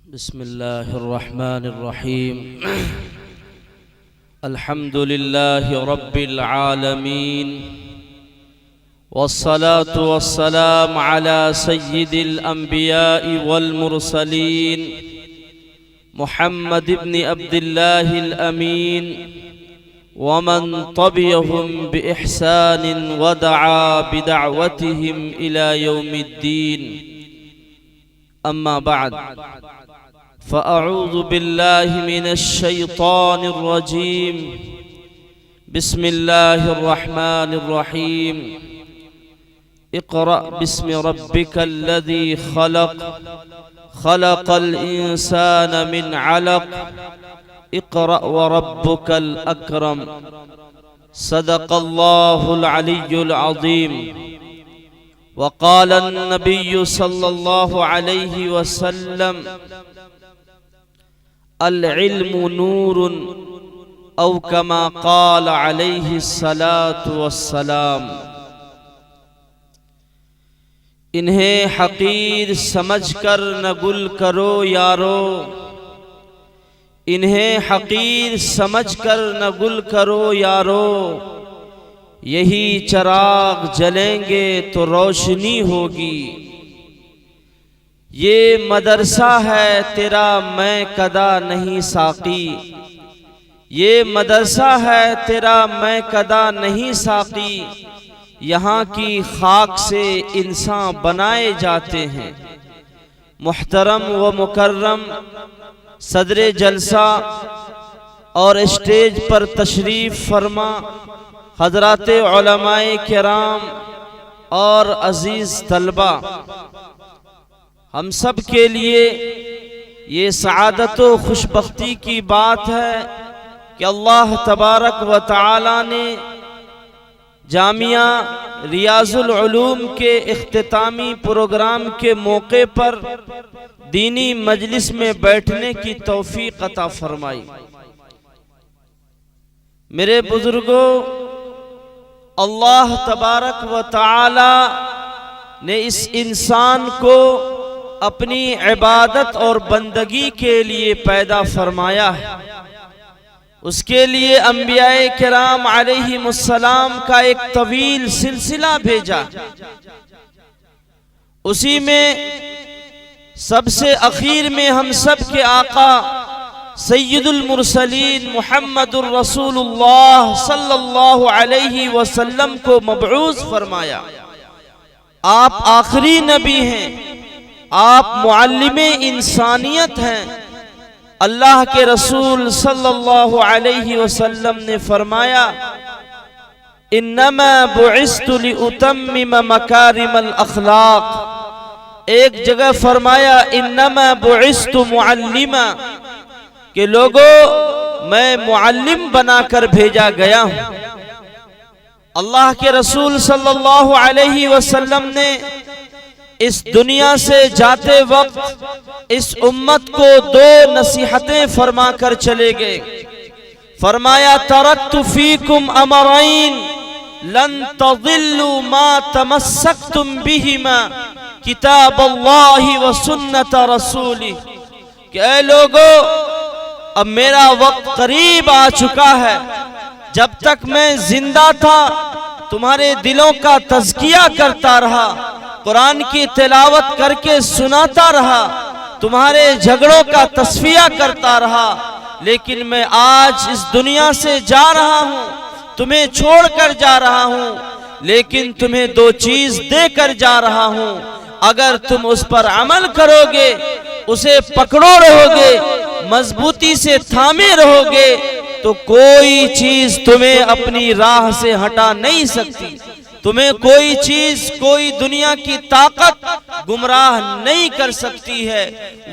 بسم الله الرحمن الرحيم الحمد لله رب العالمين والصلاة والسلام على سيد الأنبياء والمرسلين محمد بن عبد الله الأمين ومن تبعهم بإحسان ودعا بدعوتهم إلى يوم الدين. أما بعد، فأعوذ بالله من الشيطان الرجيم. بسم الله الرحمن الرحيم. اقرأ باسم ربك الذي خلق خلق الإنسان من علق اقرأ وربك الأكرم. صدق الله العلي العظيم. وقال النبي صلى الله عليه وسلم: العلم نور، او كما قال عليه الصلاة والسلام. انہیں حقیر سمجھ کر نہ گل کرو یارو، انہیں حقیر سمجھ کر نہ گل کرو یارو، یہی چراغ جلیں گے تو روشنی ہوگی. یہ مدرسہ ہے تیرا میں کدا نہیں ساقی، یہ مدرسہ ہے تیرا میں کدا نہیں ساقی، یہاں کی خاک سے انسان بنائے جاتے ہیں. محترم و مکرم صدر جلسہ اور اسٹیج پر تشریف فرما حضرات علماء کرام اور عزیز طلبہ، ہم سب کے لیے یہ سعادت و خوشبختی کی بات ہے کہ اللہ تبارک و تعالی نے جامعہ ریاض العلوم کے اختتامی پروگرام کے موقع پر دینی مجلس میں بیٹھنے کی توفیق عطا فرمائی. میرے بزرگوں، اللہ تبارک و تعالی نے اس انسان کو اپنی عبادت اور بندگی کے لیے پیدا فرمایا ہے. اس کے لیے انبیاء کرام علیہم السلام کا ایک طویل سلسلہ بھیجا. اسی میں سب سے اخیر میں ہم سب کے آقا سید المرسلین محمد الرسول اللہ صلی اللہ علیہ وسلم کو مبعوث فرمایا. آپ آخری نبی ہیں، آپ معلم انسانیت ہیں. اللہ کے رسول صلی اللہ علیہ وسلم نے فرمایا: انما بعثت لأتمم مکارم الاخلاق. ایک جگہ فرمایا انما بعثت معلما، کہ لوگوں میں معلم بنا کر بھیجا گیا ہوں. اللہ کے رسول صلی اللہ علیہ وسلم نے اس دنیا سے جاتے وقت اس امت کو دو نصیحتیں فرما کر چلے گئے. فرمایا: ترکت فیکم امرین لن تضلوا ما تمسکتم بہما کتاب اللہ و سنت رسولہ. کہ اے لوگو، اب میرا وقت قریب آ چکا ہے. جب تک میں زندہ تھا تمہارے دلوں کا تزکیہ کرتا رہا، قرآن کی تلاوت کر کے سناتا رہا، تمہارے جھگڑوں کا تصفیہ کرتا رہا. لیکن میں آج اس دنیا سے جا رہا ہوں، تمہیں چھوڑ کر جا رہا ہوں، لیکن تمہیں دو چیز دے کر جا رہا ہوں. اگر تم اس پر عمل کرو گے، اسے پکڑو رہو گے، مضبوطی سے تھامے رہو گے، تو کوئی چیز تمہیں اپنی راہ سے ہٹا نہیں سکتی. تمہیں کوئی چیز، کوئی دنیا کی طاقت گمراہ نہیں کر سکتی ہے.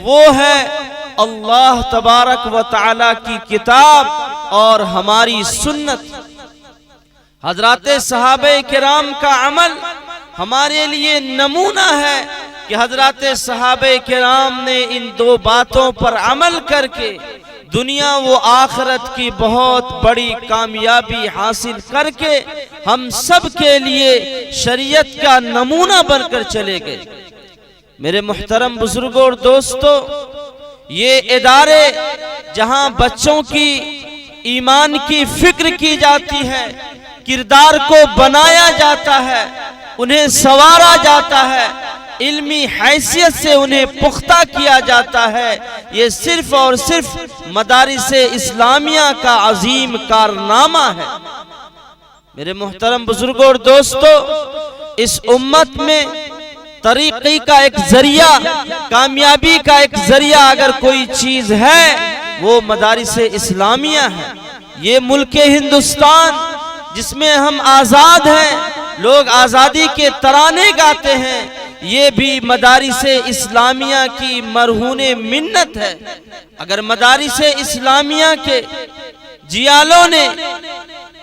وہ ہے اللہ تبارک و تعالی کی کتاب اور ہماری سنت. حضرات صحابہ کرام کا عمل ہمارے لیے نمونہ ہے کہ حضرات صحابہ کرام نے ان دو باتوں پر عمل کر کے دنیا و آخرت کی بہت بڑی کامیابی حاصل کر کے ہم سب کے لیے شریعت کا نمونہ بن کر چلے گئے. میرے محترم بزرگوں اور دوستو، یہ ادارے جہاں بچوں کی ایمان کی فکر کی جاتی ہے، کردار کو بنایا جاتا ہے، انہیں سنوارا جاتا ہے، علمی حیثیت سے انہیں پختہ کیا جاتا ہے، یہ صرف اور صرف مدارس اسلامیہ کا عظیم کارنامہ ہے۔ میرے محترم بزرگوں اور دوستو، اس امت میں ترقی کا ایک ذریعہ، کامیابی کا ایک ذریعہ اگر کوئی چیز ہے وہ مدارس اسلامیہ ہے۔ یہ ملک ہندوستان جس میں ہم آزاد ہیں، لوگ آزادی کے ترانے گاتے ہیں، یہ بھی مدارس اسلامیہ کی مرہون منت ہے۔ اگر مدارس اسلامیہ کے جیالوں نے،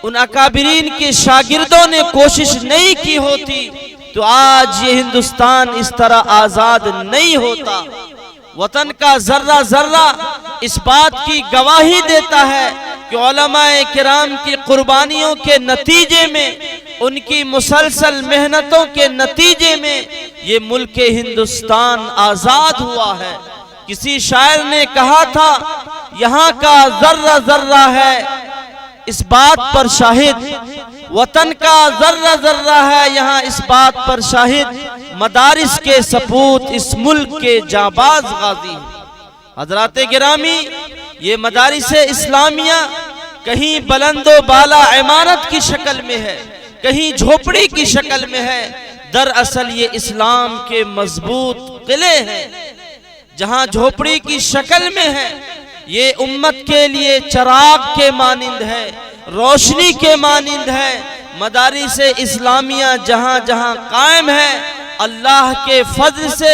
ان اکابرین کے شاگردوں نے کوشش نہیں کی ہوتی تو آج یہ ہندوستان اس طرح آزاد نہیں ہوتا۔ وطن کا ذرہ ذرہ اس بات کی گواہی دیتا ہے کہ علماء کرام کی قربانیوں کے نتیجے میں، ان کی مسلسل محنتوں کے نتیجے میں یہ ملک ہندوستان آزاد ہوا ہے۔ کسی شاعر نے کہا تھا، یہاں کا ذرہ ذرہ ہے اس بات پر شاہد، وطن کا ذرہ ذرہ ہے یہاں اس بات پر شاہد، مدارس کے سپوت اس ملک کے جانباز غازی ہیں۔ حضرات گرامی، یہ مدارس اسلامیہ کہیں بلند و بالا عمارت کی شکل میں ہے، کہیں جھوپڑی کی شکل میں ہے، دراصل یہ اسلام کے مضبوط قلعے ہیں۔ جہاں جھوپڑی کی شکل میں ہے، یہ امت کے لیے چراغ کے مانند ہے، روشنی کے مانند ہے۔ مدارس اسلامیہ جہاں جہاں قائم ہے، اللہ کے فضل سے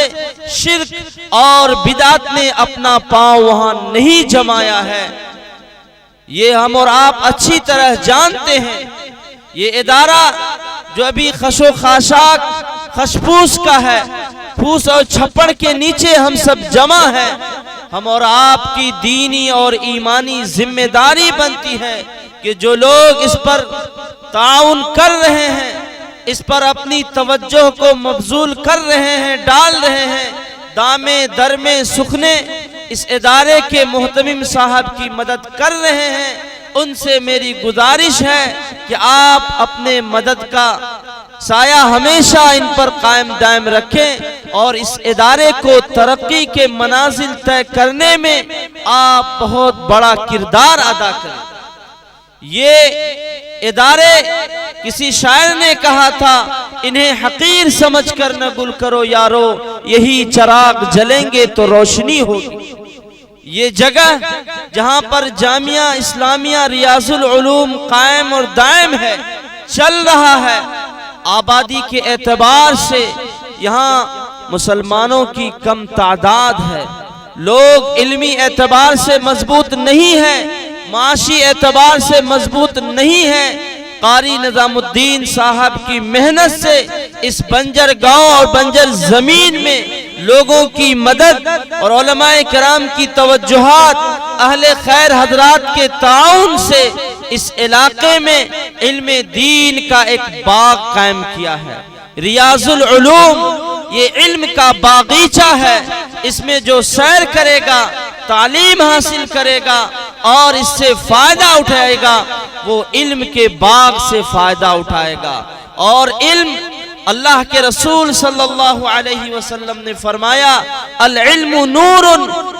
شرک اور بدعت نے اپنا پاؤں وہاں نہیں جمایا ہے۔ یہ ہم اور آپ اچھی طرح جانتے ہیں۔ یہ ادارہ جو ابھی خش و خاشاک خشپوس کا ہے، پھوس اور چھپڑ کے نیچے ہم سب جمع ہیں، ہم اور آپ کی دینی اور ایمانی ذمہ داری بنتی ہے کہ جو لوگ اس پر تعاون کر رہے ہیں، اس پر اپنی توجہ کو مبذول کر رہے ہیں، ڈال رہے ہیں، دامے درمے سکھنے اس ادارے کے محتمم صاحب کی مدد کر رہے ہیں، ان سے میری گزارش ہے کہ آپ اپنے مدد کا سایہ ہمیشہ ان پر قائم دائم رکھیں اور اس ادارے کو ترقی کے منازل طے کرنے میں آپ بہت بڑا کردار ادا کریں۔ یہ ادارے، کسی شاعر نے کہا تھا، انہیں حقیر سمجھ کر نہ گل کرو یارو، یہی چراغ جلیں گے تو روشنی ہوگی۔ یہ جگہ جہاں پر جامعہ اسلامیہ ریاض العلوم قائم اور دائم ہے، چل رہا ہے، آبادی کے اعتبار سے یہاں مسلمانوں کی کم تعداد ہے، لوگ علمی اعتبار سے مضبوط نہیں ہیں، معاشی اعتبار سے مضبوط نہیں ہیں۔ قاری نظام الدین صاحب کی محنت سے اس بنجر گاؤں اور بنجر زمین میں لوگوں کی مدد اور علماء کرام کی توجہات، اہل خیر حضرات کے تعاون سے اس علاقے میں علم دین کا ایک باغ قائم کیا ہے۔ ریاض العلوم یہ علم کا باغیچہ ہے، اس میں جو سیر کرے گا، تعلیم حاصل کرے گا اور اس سے فائدہ اٹھائے گا، وہ علم کے باغ سے فائدہ اٹھائے گا۔ اور علم، اللہ کے رسول صلی اللہ علیہ وسلم نے فرمایا، العلم نور،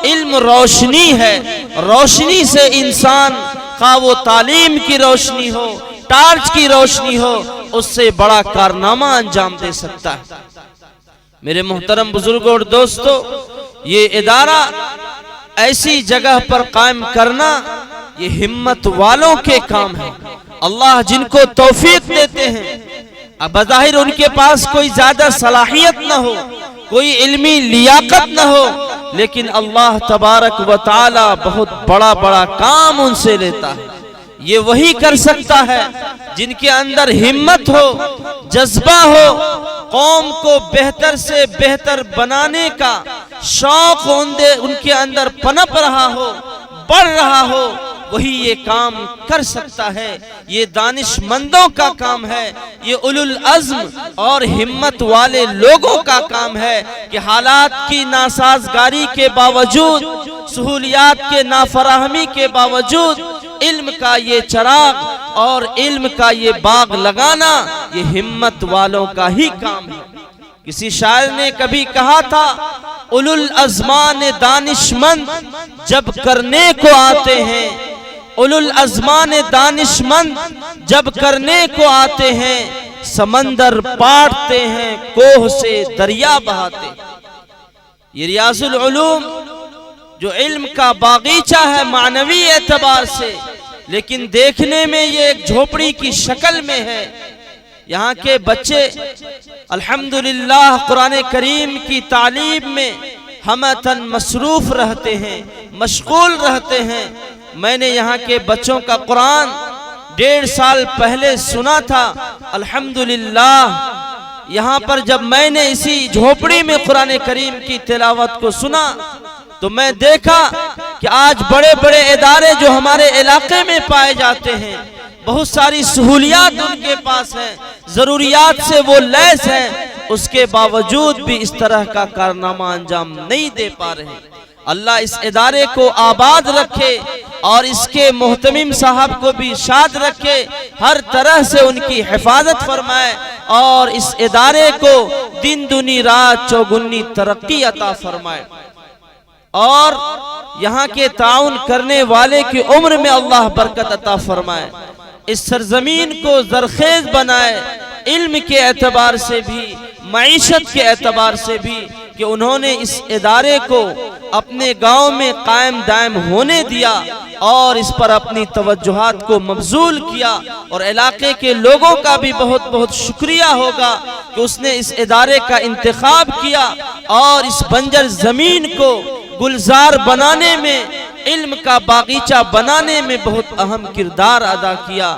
علم روشنی ہے، روشنی سے انسان، خواہ وہ تعلیم کی روشنی ہو، ٹارچ کی روشنی ہو، اس سے بڑا کارنامہ انجام دے سکتا ہے۔ میرے محترم بزرگوں اور دوستو، یہ ادارہ ایسی جگہ پر قائم کرنا یہ ہمت والوں کے کام ہے۔ اللہ جن کو توفیق دیتے ہیں، اب بظاہر ان کے پاس کوئی زیادہ صلاحیت نہ ہو، کوئی علمی لیاقت نہ ہو، لیکن اللہ تبارک و تعالی بہت بڑا بڑا کام ان سے لیتا ہے۔ یہ وہی کر سکتا ہے جن کے اندر ہمت ہو، جذبہ ہو، قوم کو بہتر سے بہتر بنانے کا شوق ان کے اندر پنپ رہا ہو، بڑھ رہا ہو، وہی یہ کام کر سکتا ہے۔ یہ دانش مندوں کا کام ہے، یہ اولو العزم اور ہمت والے لوگوں کا کام ہے کہ حالات کی ناسازگاری کے باوجود سہولیات کے نافراہمی کے باوجود علم کا یہ چراغ اور علم کا یہ باغ لگانا یہ ہمت والوں کا ہی کام ہے۔ کسی شاعر نے کبھی کہا تھا اولو الازمان دانش مند جب کرنے کو آتے ہیں، اولو الازمان دانش مند جب کرنے کو آتے ہیں، سمندر پاٹتے ہیں کوہ سے دریا بہاتے۔ یہ ریاض العلوم جو علم کا باغیچہ ہے معنوی اعتبار سے، لیکن دیکھنے میں یہ ایک جھوپڑی کی شکل میں ہے۔ یہاں کے بچے الحمدللہ قرآن کریم کی تعلیم میں ہمتاً مصروف رہتے ہیں، مشغول رہتے ہیں۔ میں نے یہاں کے بچوں کا قرآن 1.5 سال پہلے سنا تھا۔ الحمدللہ یہاں پر جب میں نے اسی جھوپڑی میں قرآن کریم کی تلاوت کو سنا تو میں دیکھا کہ آج بڑے بڑے ادارے جو ہمارے علاقے میں پائے جاتے ہیں، بہت ساری سہولیات ان کے پاس ہیں، ضروریات سے وہ لیس ہیں، اس کے باوجود بھی اس طرح کا کارنامہ انجام نہیں دے پا رہے۔ اللہ اس ادارے کو آباد رکھے اور اس کے محتمم صاحب کو بھی شاد رکھے، ہر طرح سے ان کی حفاظت فرمائے اور اس ادارے کو دن دنی رات چوگنی ترقی عطا فرمائے، اور یہاں کے تعاون کرنے والے کی عمر میں اللہ برکت عطا فرمائے، اس سرزمین کو زرخیز بنائے، علم کے اعتبار سے بھی معیشت کے اعتبار سے بھی، کہ انہوں نے اس ادارے کو اپنے گاؤں میں قائم دائم ہونے دیا اور اس پر اپنی توجہات کو مبذول کیا، اور علاقے کے لوگوں کا بھی بہت بہت شکریہ ہوگا کہ اس نے اس ادارے کا انتخاب کیا اور اس بنجر زمین کو گلزار بنانے میں، علم کا باغیچہ بنانے میں بہت اہم کردار ادا کیا۔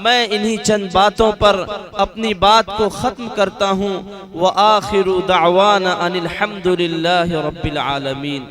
میں انہی چند باتوں پر اپنی بات کو ختم کرتا ہوں۔ وآخر دعوانا ان الحمد للہ رب العالمین۔